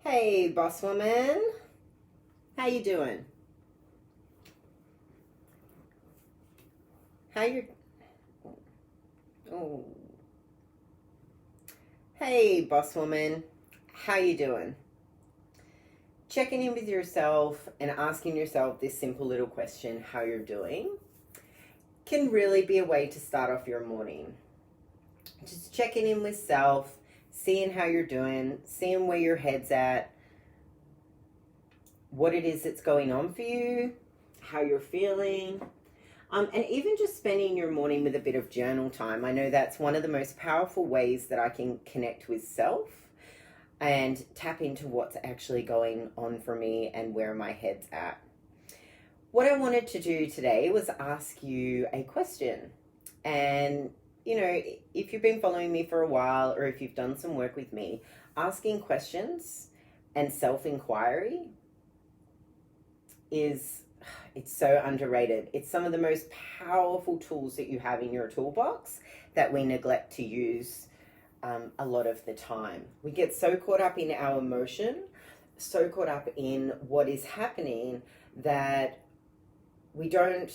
Hey, boss woman. How you doing? How you Oh. Hey, boss woman. How you doing? Checking in with yourself and asking yourself this simple little question, how you're doing, can really be a way to start off your morning. Just checking in with self, seeing how you're doing, seeing where your head's at, what it is that's going on for you, how you're feeling. And even just spending your morning with a bit of journal time. I know that's one of the most powerful ways that I can connect with self and tap into what's actually going on for me and where my head's at. What I wanted to do today was ask you a question. And, if you've been following me for a while or if you've done some work with me, asking questions and self-inquiry it's so underrated. It's some of the most powerful tools that you have in your toolbox that we neglect to use a lot of the time. We get so caught up in our emotion, so caught up in what is happening that we don't,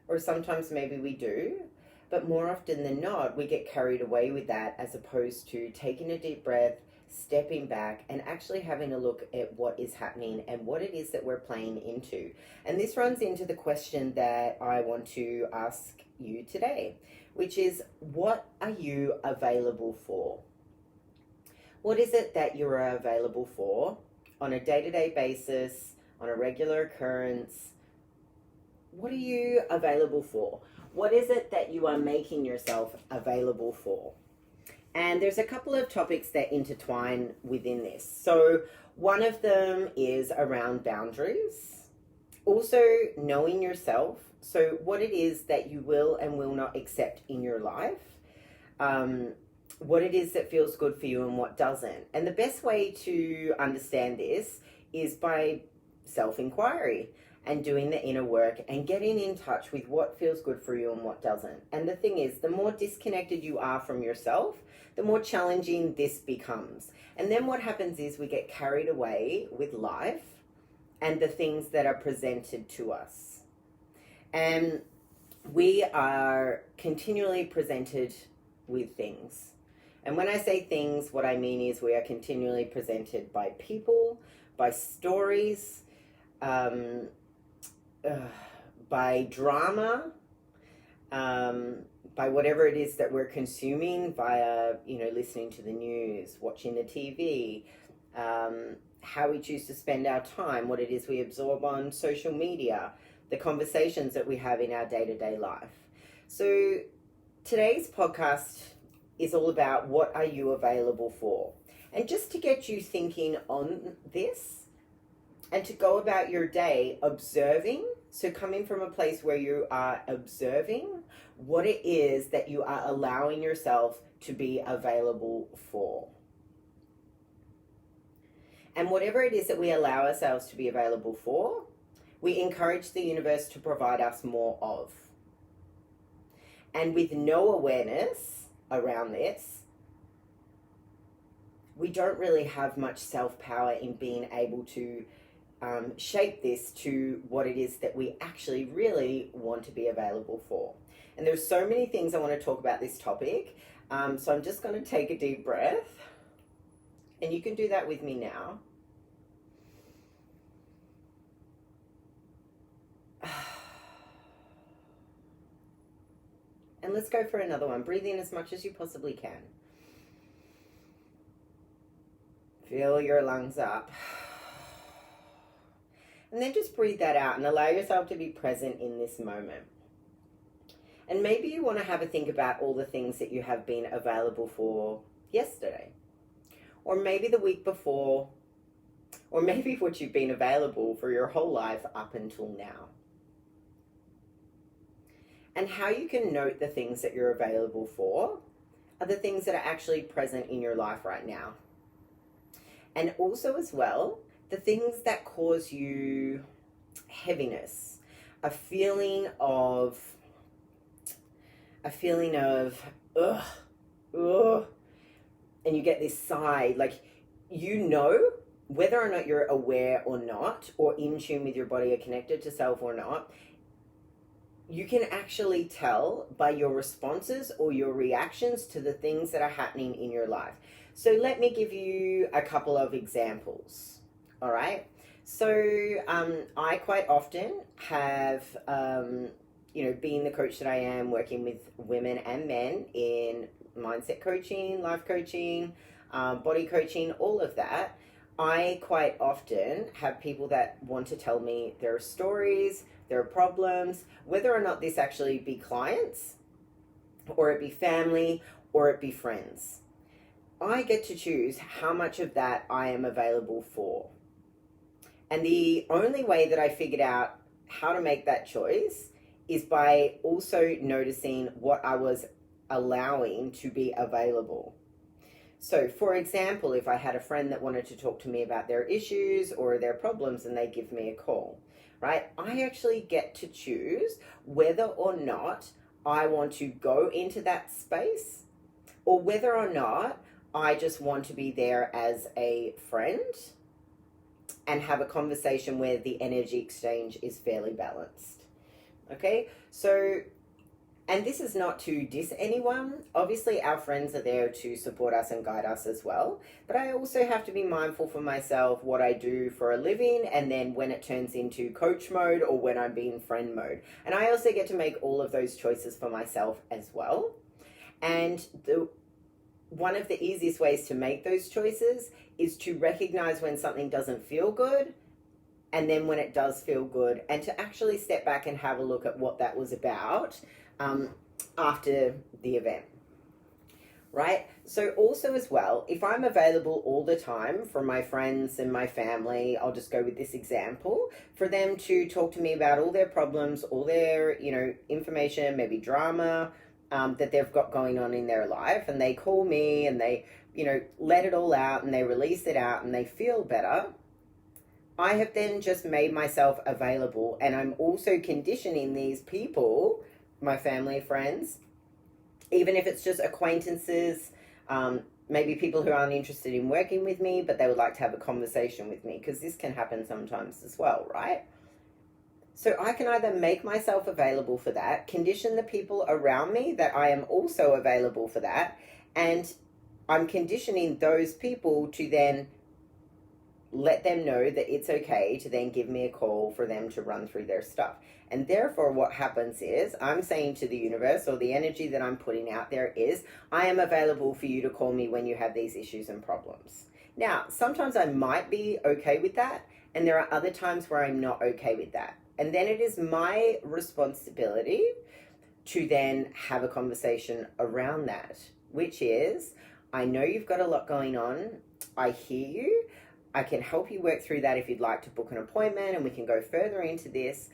or sometimes maybe we do, but more often than not, we get carried away with that as opposed to taking a deep breath, stepping back and actually having a look at what is happening and what it is that we're playing into. And this runs into the question that I want to ask you today, which is, what are you available for? What is it that you're available for on a day-to-day basis, on a regular occurrence? What are you available for? What is it that you are making yourself available for? And there's a couple of topics that intertwine within this. So one of them is around boundaries. Also knowing yourself. So what it is that you will and will not accept in your life. What it is that feels good for you and what doesn't. And the best way to understand this is by self-inquiry and doing the inner work and getting in touch with what feels good for you and what doesn't. And the thing is, the more disconnected you are from yourself, the more challenging this becomes. And then what happens is we get carried away with life and the things that are presented to us. And we are continually presented with things. And when I say things, what I mean is we are continually presented by people, by stories, by drama, by whatever it is that we're consuming via, listening to the news, watching the TV, how we choose to spend our time, what it is we absorb on social media, the conversations that we have in our day-to-day life. So today's podcast is all about what are you available for? And just to get you thinking on this and to go about your day observing, so coming from a place where you are observing what it is that you are allowing yourself to be available for. And whatever it is that we allow ourselves to be available for, we encourage the universe to provide us more of. And with no awareness around this, we don't really have much self-power in being able to shape this to what it is that we actually really want to be available for. And there's so many things I want to talk about this topic. So I'm just going to take a deep breath. And you can do that with me now. And let's go for another one. Breathe in as much as you possibly can. Fill your lungs up. And then just breathe that out and allow yourself to be present in this moment. And maybe you want to have a think about all the things that you have been available for yesterday. Or maybe the week before. Or maybe what you've been available for your whole life up until now. And how you can note the things that you're available for are the things that are actually present in your life right now. And also as well, the things that cause you heaviness, a feeling of ugh, and you get this sigh, like you know, whether or not you're aware or not, or in tune with your body or connected to self or not, you can actually tell by your responses or your reactions to the things that are happening in your life. So let me give you a couple of examples. All right. So I quite often have, being the coach that I am, working with women and men in mindset coaching, life coaching, body coaching, all of that. I quite often have people that want to tell me their stories, their problems, whether or not this actually be clients, or it be family, or it be friends. I get to choose how much of that I am available for. And the only way that I figured out how to make that choice is by also noticing what I was allowing to be available. So, for example, if I had a friend that wanted to talk to me about their issues or their problems and they give me a call, right? I actually get to choose whether or not I want to go into that space or whether or not I just want to be there as a friend and have a conversation where the energy exchange is fairly balanced. Okay, so, and this is not to diss anyone. Obviously, our friends are there to support us and guide us as well. But I also have to be mindful for myself what I do for a living, and then when it turns into coach mode or when I'm being friend mode. And I also get to make all of those choices for myself as well. And one of the easiest ways to make those choices is to recognize when something doesn't feel good, and then when it does feel good, and to actually step back and have a look at what that was about after the event, right? So also as well, if I'm available all the time for my friends and my family, I'll just go with this example, for them to talk to me about all their problems, all their, information, maybe drama that they've got going on in their life, and they call me and they, let it all out and they release it out and they feel better. I have then just made myself available, and I'm also conditioning these people, my family, friends, even if it's just acquaintances, maybe people who aren't interested in working with me, but they would like to have a conversation with me, because this can happen sometimes as well, right? So I can either make myself available for that, condition the people around me that I am also available for that, and I'm conditioning those people to then let them know that it's okay to then give me a call for them to run through their stuff. And therefore what happens is I'm saying to the universe, or the energy that I'm putting out there is, I am available for you to call me when you have these issues and problems. Now, sometimes I might be okay with that, and there are other times where I'm not okay with that. And then it is my responsibility to then have a conversation around that, which is, I know you've got a lot going on. I hear you. I can help you work through that if you'd like to book an appointment and we can go further into this.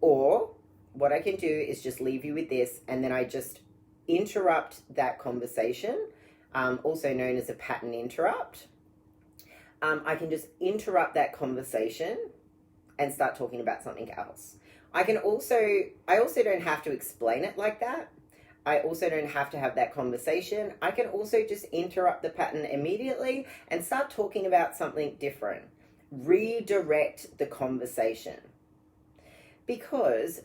Or what I can do is just leave you with this, and then I just interrupt that conversation, also known as a pattern interrupt. I can just interrupt that conversation and start talking about something else. I also don't have to explain it like that. I also don't have to have that conversation. I can also just interrupt the pattern immediately and start talking about something different. Redirect the conversation. Because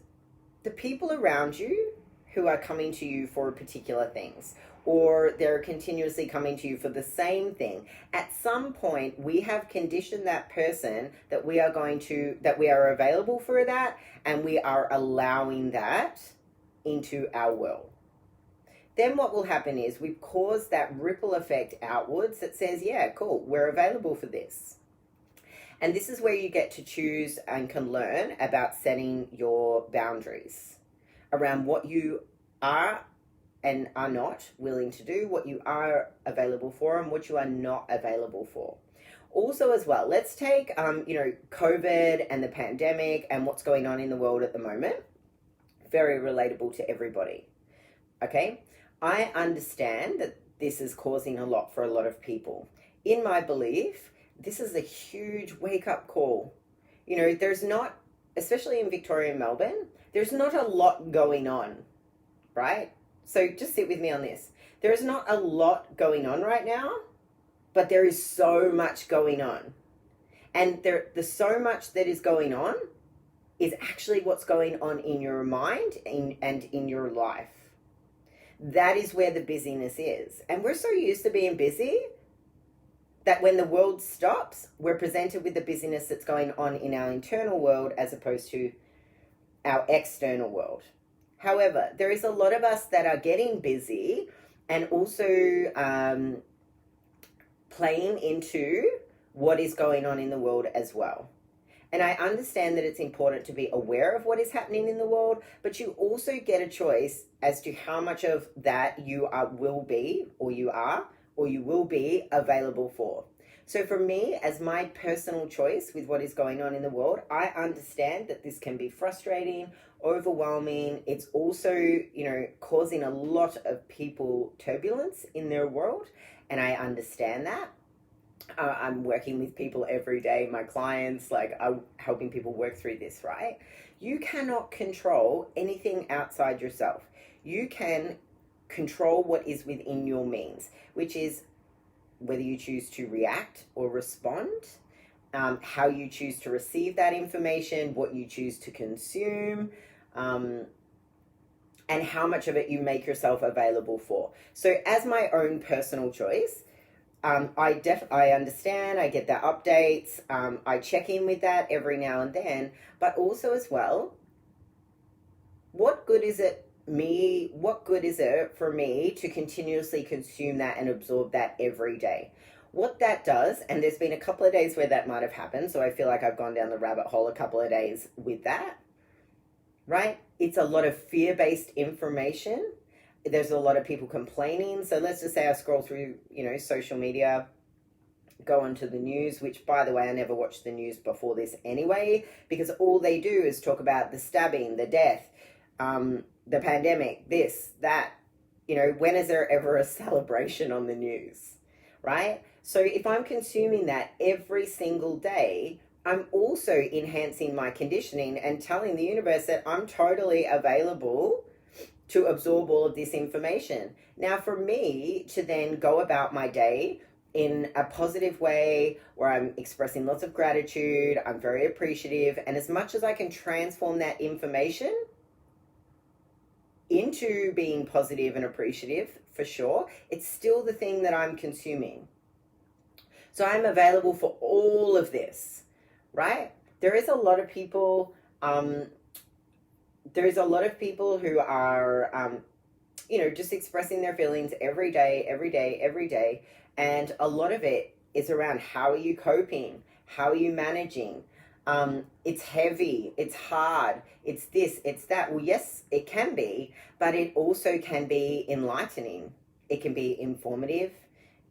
the people around you who are coming to you for particular things, or they're continuously coming to you for the same thing, at some point we have conditioned that person that we are available for that, and we are allowing that into our world. Then what will happen is we've caused that ripple effect outwards that says, yeah, cool, we're available for this. And this is where you get to choose and can learn about setting your boundaries around what you are and are not willing to do, what you are available for, and what you are not available for. Also as well, let's take, COVID and the pandemic and what's going on in the world at the moment. Very relatable to everybody. Okay? I understand that this is causing a lot for a lot of people. In my belief, this is a huge wake-up call. There's not, especially in Victoria and Melbourne, there's not a lot going on, right? So just sit with me on this. There is not a lot going on right now, but there is so much going on. And the so much that is going on is actually what's going on in your mind and in your life. That is where the busyness is. And we're so used to being busy that when the world stops, we're presented with the busyness that's going on in our internal world as opposed to our external world. However, there is a lot of us that are getting busy and also playing into what is going on in the world as well. And I understand that it's important to be aware of what is happening in the world, but you also get a choice as to how much of that you will be available for. So for me, as my personal choice with what is going on in the world, I understand that this can be frustrating, overwhelming. It's also, causing a lot of people turbulence in their world, and I understand that. I'm working with people every day, my clients, I'm helping people work through this, right? You cannot control anything outside yourself. You can control what is within your means, which is whether you choose to react or respond, how you choose to receive that information, what you choose to consume, and how much of it you make yourself available for. So as my own personal choice, I understand, I get the updates, I check in with that every now and then, but also as well, what good is it for me to continuously consume that and absorb that every day? What that does, and there's been a couple of days where that might have happened, so I feel like I've gone down the rabbit hole a couple of days with that, right? It's a lot of fear-based information. There's a lot of people complaining. So let's just say I scroll through, social media, go onto the news, which, by the way, I never watched the news before this anyway, because all they do is talk about the stabbing, the death, the pandemic, this, that. When is there ever a celebration on the news, right? So if I'm consuming that every single day, I'm also enhancing my conditioning and telling the universe that I'm totally available to absorb all of this information. Now, for me to then go about my day in a positive way where I'm expressing lots of gratitude, I'm very appreciative, and as much as I can transform that information into being positive and appreciative, for sure, it's still the thing that I'm consuming. So I'm available for all of this, right? There is a lot of people who are, just expressing their feelings every day. And a lot of it is around how are you coping? How are you managing? It's heavy, it's hard, it's this, it's that. Well, yes, it can be, but it also can be enlightening. It can be informative,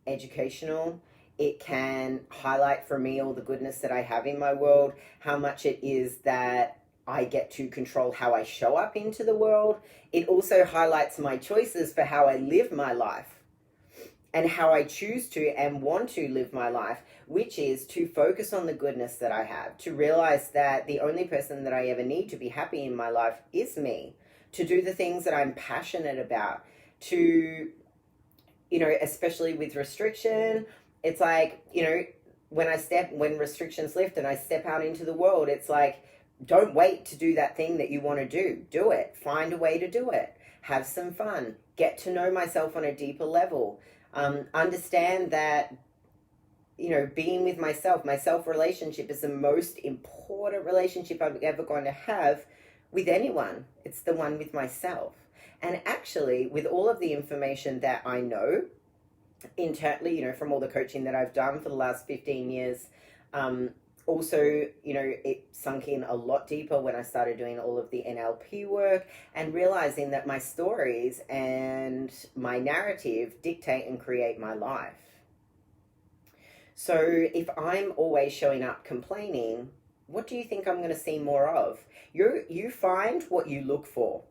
educational. It can highlight for me all the goodness that I have in my world, how much it is that I get to control how I show up into the world. It also highlights my choices for how I live my life and how I choose to and want to live my life, which is to focus on the goodness that I have, to realize that the only person that I ever need to be happy in my life is me, to do the things that I'm passionate about, to, especially with restriction, it's like, when restrictions lift and I step out into the world, it's like, don't wait to do that thing that you want to do. Do it. Find a way to do it. Have some fun. Get to know myself on a deeper level. Understand that, being with myself, my self-relationship is the most important relationship I'm ever going to have with anyone. It's the one with myself. And actually, with all of the information that I know internally, from all the coaching that I've done for the last 15 years, also, it sunk in a lot deeper when I started doing all of the NLP work and realizing that my stories and my narrative dictate and create my life. So if I'm always showing up complaining, what do you think I'm going to see more of? You find what you look for.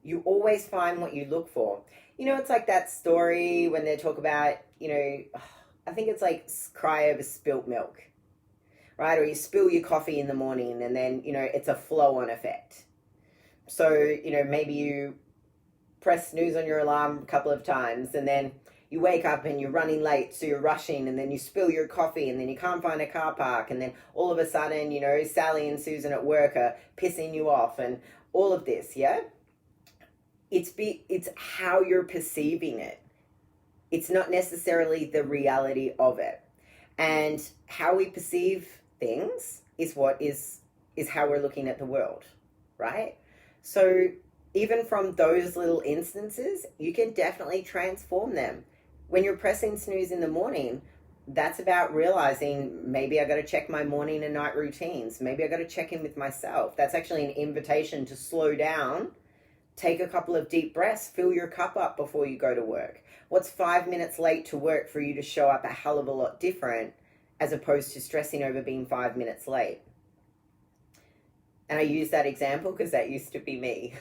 You always find what you look for. It's like that story when they talk about, I think it's like cry over spilt milk. Right? Or you spill your coffee in the morning and then, it's a flow-on effect. So, maybe you press snooze on your alarm a couple of times and then you wake up and you're running late, so you're rushing, and then you spill your coffee, and then you can't find a car park, and then all of a sudden, you know, Sally and Susan at work are pissing you off, and all of this, yeah? It's how you're perceiving it. It's not necessarily the reality of it. And how we perceive things is what is how we're looking at the world, right? So even from those little instances, you can definitely transform them. When you're pressing snooze in the morning, that's about realizing maybe I got to check my morning and night routines. Maybe I got to check in with myself. That's actually an invitation to slow down, take a couple of deep breaths, fill your cup up before you go to work. What's 5 minutes late to work for you to show up a hell of a lot different as opposed to stressing over being 5 minutes late? And I use that example because that used to be me.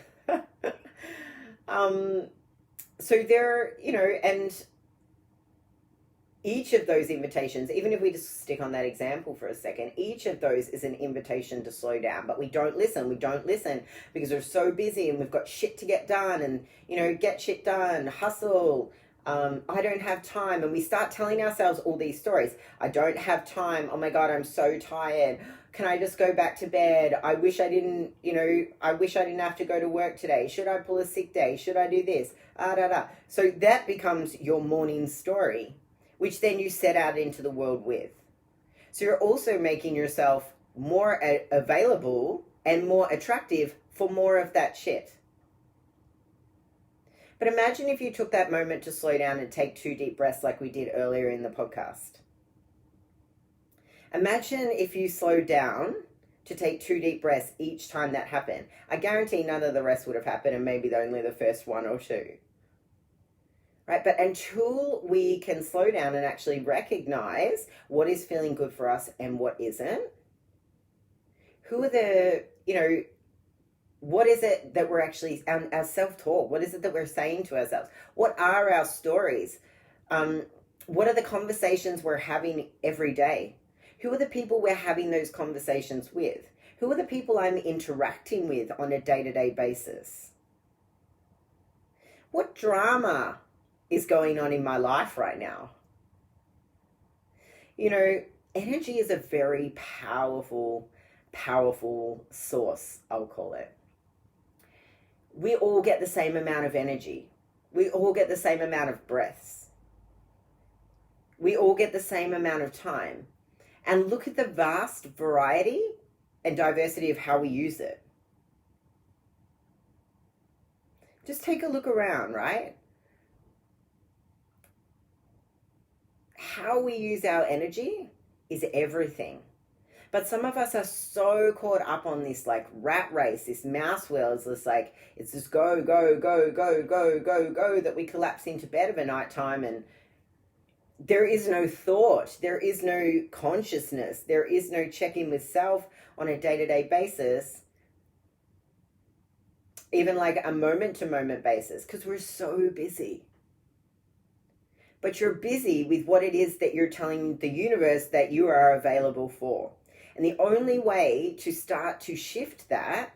So there, you know, and each of those invitations, even if we just stick on that example for a second, each of those is an invitation to slow down. But we don't listen. We don't listen because we're so busy and we've got shit to get done and, you know, get shit done, hustle. I don't have time. And we start telling ourselves all these stories. I don't have time. Oh my God, I'm so tired. Can I just go back to bed? I wish I didn't, you know, I wish I didn't have to go to work today. Should I pull a sick day? Should I do this? So that becomes your morning story, which then you set out into the world with. So you're also making yourself more available and more attractive for more of that shit. But imagine if you took that moment to slow down and take 2 deep breaths like we did earlier in the podcast. Imagine if you slowed down to take 2 deep breaths each time that happened. I guarantee none of the rest would have happened, and maybe only the first 1 or 2. Right? But until we can slow down and actually recognize what is feeling good for us and what isn't, who are the, you know, what is it that we're actually, our self-talk, what is it that we're saying to ourselves? What are our stories? What are the conversations we're having every day? Who are the people we're having those conversations with? Who are the people I'm interacting with on a day-to-day basis? What drama is going on in my life right now? You know, energy is a very powerful source, I'll call it. We all get the same amount of energy. We all get the same amount of breaths. We all get the same amount of time. And look at the vast variety and diversity of how we use it. Just take a look around, right? How we use our energy is everything. But some of us are so caught up on this like rat race, this mouse wheel. It's just like, it's just go, go, go, go, go, go, go, that we collapse into bed of a night time, and there is no thought, there is no consciousness, there is no check-in with self on a day-to-day basis, even like a moment-to-moment basis, because we're so busy. But you're busy with what it is that you're telling the universe that you are available for. And the only way to start to shift that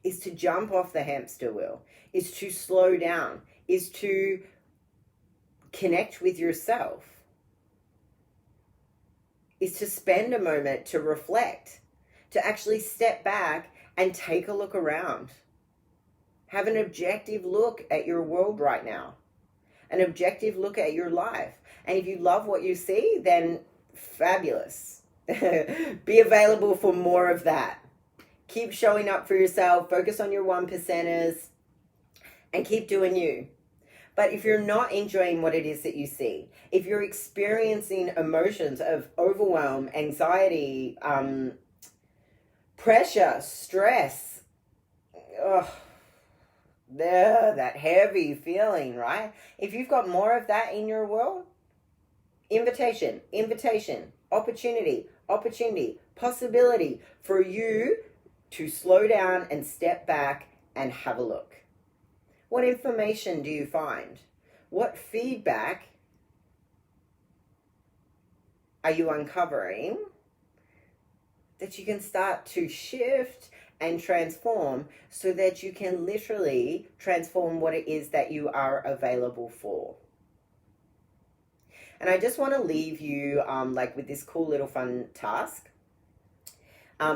is to jump off the hamster wheel, is to slow down, is to connect with yourself, is to spend a moment to reflect, to actually step back and take a look around. Have an objective look at your world right now, an objective look at your life. And if you love what you see, then fabulous. Be available for more of that. Keep showing up for yourself, focus on your 1%ers, and keep doing you. But if you're not enjoying what it is that you see, if you're experiencing emotions of overwhelm, anxiety, pressure, stress, that heavy feeling, right? If you've got more of that in your world, invitation, opportunity, possibility for you to slow down and step back and have a look. What information do you find? What feedback are you uncovering that you can start to shift and transform so that you can literally transform what it is that you are available for? And I just want to leave you like with this cool little fun task,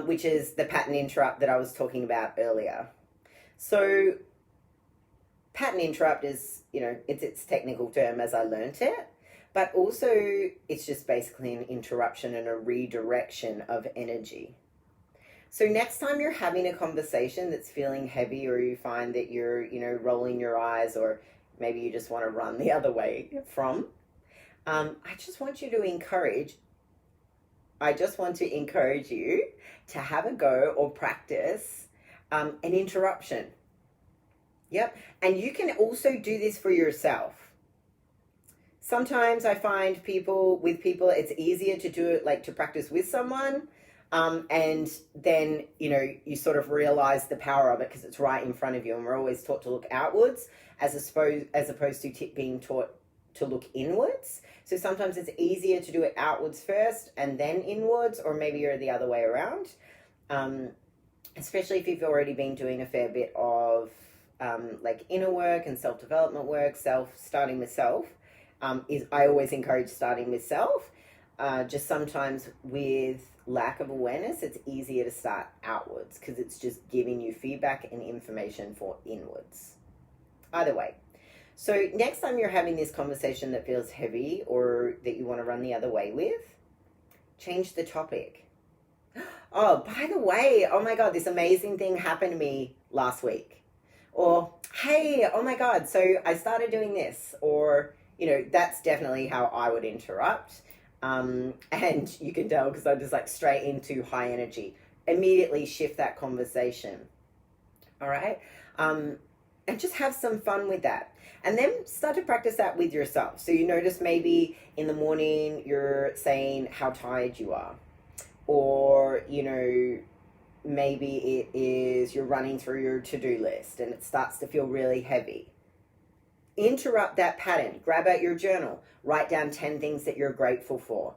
which is the pattern interrupt that I was talking about earlier. So pattern interrupt is, it's its technical term as I learnt it, but also it's just basically an interruption and a redirection of energy. So next time you're having a conversation that's feeling heavy, or you find that you're, rolling your eyes, or maybe you just want to run the other way from, I just want to encourage you to have a go or practice an interruption. Yep. And you can also do this for yourself. Sometimes I find it's easier to do it, like to practice with someone. And then, you sort of realize the power of it because it's right in front of you. And we're always taught to look outwards as opposed to being taught to look inwards. So sometimes it's easier to do it outwards first and then inwards, or maybe you're the other way around. Especially if you've already been doing a fair bit of like inner work and self-development work, starting with self. I always encourage starting with self. Just sometimes with lack of awareness, it's easier to start outwards because it's just giving you feedback and information for inwards. Either way. So next time you're having this conversation that feels heavy or that you want to run the other way with, change the topic. Oh, by the way, oh my God, this amazing thing happened to me last week. Or, hey, oh my God, so I started doing this. Or, that's definitely how I would interrupt. And you can tell because I'm just like straight into high energy. Immediately shift that conversation. All right? And just have some fun with that. And then start to practice that with yourself. So you notice maybe in the morning you're saying how tired you are. Or, maybe it is you're running through your to-do list and it starts to feel really heavy. Interrupt that pattern. Grab out your journal. Write down 10 things that you're grateful for.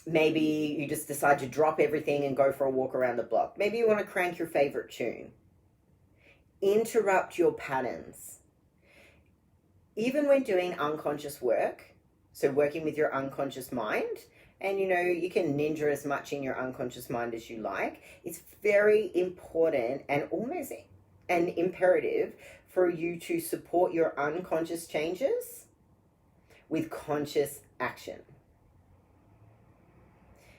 Maybe you just decide to drop everything and go for a walk around the block. Maybe you want to crank your favorite tune. Interrupt your patterns. Even when doing unconscious work, so working with your unconscious mind, and you can ninja as much in your unconscious mind as you like, it's very important and almost an imperative for you to support your unconscious changes with conscious action.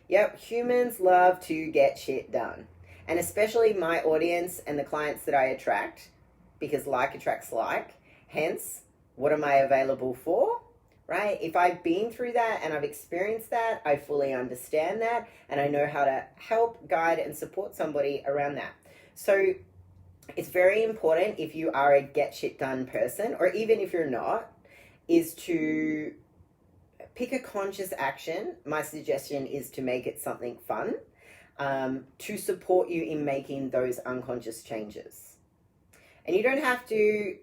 Yep, humans love to get shit done. And especially my audience and the clients that I attract, because like attracts like. Hence, what am I available for? Right? If I've been through that and I've experienced that, I fully understand that, and I know how to help, guide, and support somebody around that. So it's very important, if you are a get shit done person, or even if you're not, is to pick a conscious action. My suggestion is to make it something fun, to support you in making those unconscious changes. And you don't have to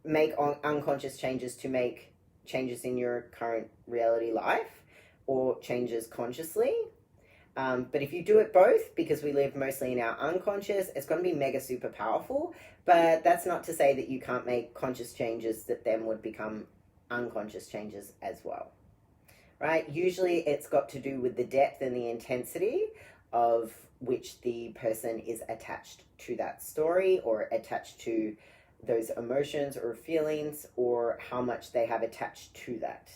make unconscious changes to make changes in your current reality life or changes consciously. But if you do it both, because we live mostly in our unconscious, it's going to be mega super powerful. But that's not to say that you can't make conscious changes that then would become unconscious changes as well. Right? Usually it's got to do with the depth and the intensity of which the person is attached to that story, or attached to those emotions or feelings, or how much they have attached to that.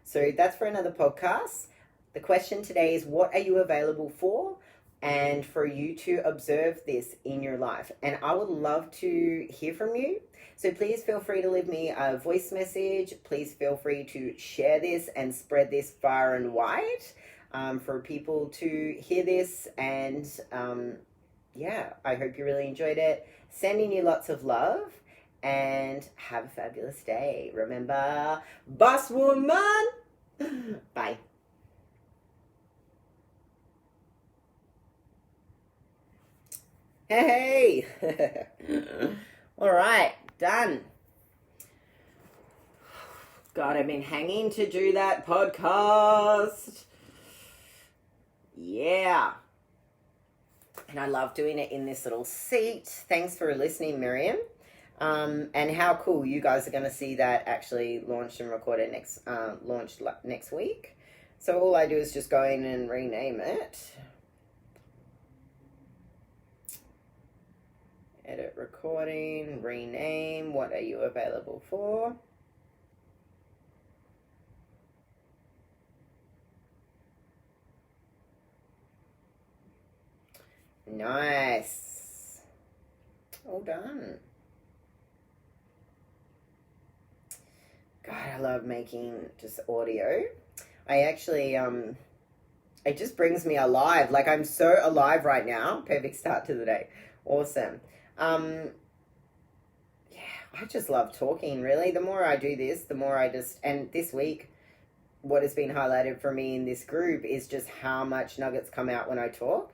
So that's for another podcast. The question today is, what are you available for? And for you to observe this in your life. And I would love to hear from you. So please feel free to leave me a voice message. Please feel free to share this and spread this far and wide for people to hear this. And I hope you really enjoyed it. Sending you lots of love, and have a fabulous day. Remember, boss woman. Bye. Hey. All right, done. God, I've been hanging to do that podcast. Yeah. And I love doing it in this little seat. Thanks for listening, Miriam. And how cool you guys are going to see that actually launched and recorded launched next week. So all I do is just go in and rename it. Edit recording, rename. What are you available for? Nice. All done. God, I love making just audio. I actually, it just brings me alive. Like, I'm so alive right now. Perfect start to the day. Awesome. Yeah, I just love talking, really. The more I do this, the more and this week, what has been highlighted for me in this group is just how much nuggets come out when I talk.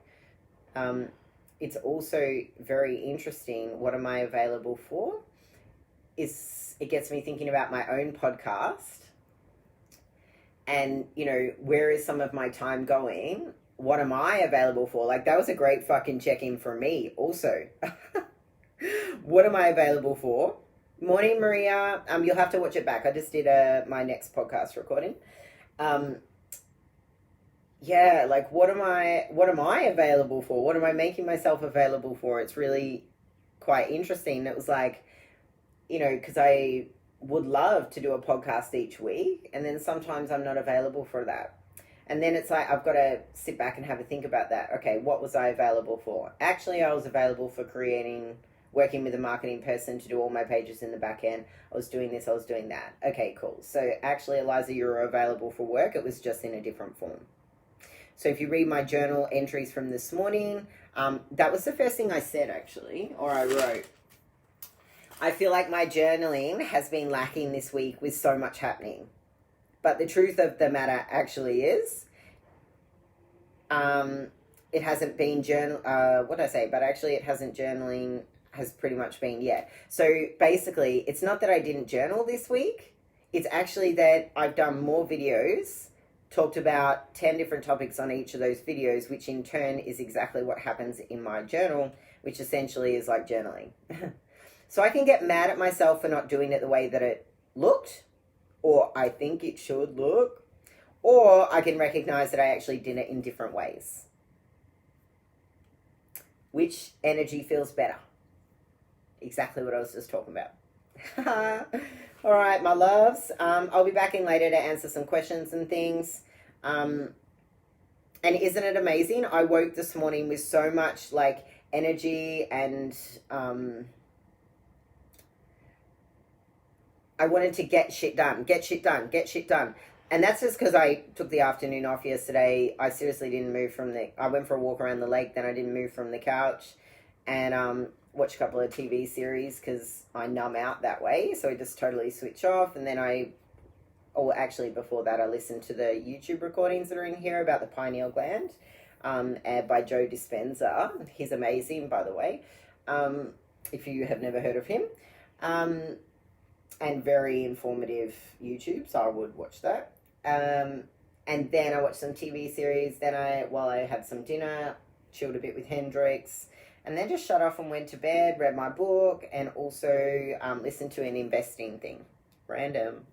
It's also very interesting. What am I available for? It gets me thinking about my own podcast and, where is some of my time going? What am I available for? Like, that was a great fucking check-in for me also. What am I available for? Morning, Maria. You'll have to watch it back. I just did my next podcast recording. Yeah, like what am I available for? What am I making myself available for? It's really quite interesting. It was like, because I would love to do a podcast each week, and then sometimes I'm not available for that. And then it's like, I've got to sit back and have a think about that. Okay, what was I available for? Actually, I was available for working with a marketing person to do all my pages in the back end. I was doing this, I was doing that. Okay, cool. So actually, Eliza, you were available for work. It was just in a different form. So if you read my journal entries from this morning, that was the first thing I said, actually, or I wrote. I feel like my journaling has been lacking this week with so much happening. But the truth of the matter actually is, it hasn't been journaling has pretty much been, yeah. So basically, it's not that I didn't journal this week. It's actually that I've done more videos, talked about 10 different topics on each of those videos, which in turn is exactly what happens in my journal, which essentially is like journaling. So I can get mad at myself for not doing it the way that it looked, or I think it should look, or I can recognize that I actually did it in different ways. Which energy feels better? Exactly what I was just talking about. All right, my loves. I'll be back in later to answer some questions and things. And isn't it amazing? I woke this morning with so much like energy and I wanted to get shit done. And that's just because I took the afternoon off yesterday. I seriously didn't move I went for a walk around the lake, then I didn't move from the couch. And watch a couple of TV series because I numb out that way. So I just totally switch off. And then actually before that, I listened to the YouTube recordings that are in here about the pineal gland by Joe Dispenza. He's amazing, by the way, if you have never heard of him. And very informative YouTube, so I would watch that. And then I watched some TV series. Then while I had some dinner, chilled a bit with Hendrix, and then just shut off and went to bed, read my book, and also listened to an investing thing. Random.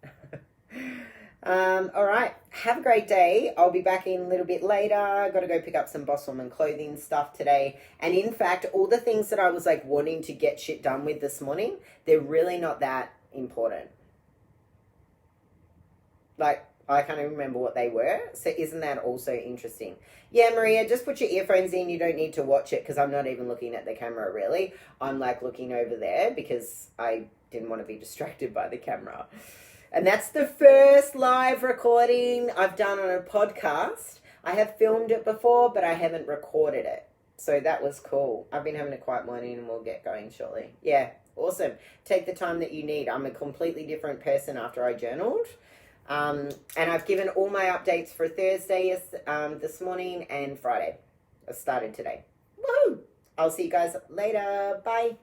All right. Have a great day. I'll be back in a little bit later. I got to go pick up some BOSSWOMAN clothing stuff today. And in fact, all the things that I was like wanting to get shit done with this morning, they're really not that important. Like, I can't even remember what they were. So isn't that also interesting? Yeah, Maria, just put your earphones in. You don't need to watch it because I'm not even looking at the camera, really. I'm like looking over there because I didn't want to be distracted by the camera. And that's the first live recording I've done on a podcast. I have filmed it before, but I haven't recorded it. So that was cool. I've been having a quiet morning and we'll get going shortly. Yeah, awesome. Take the time that you need. I'm a completely different person after I journaled. And I've given all my updates for Thursday this morning and Friday. I started today. Woohoo! I'll see you guys later. Bye.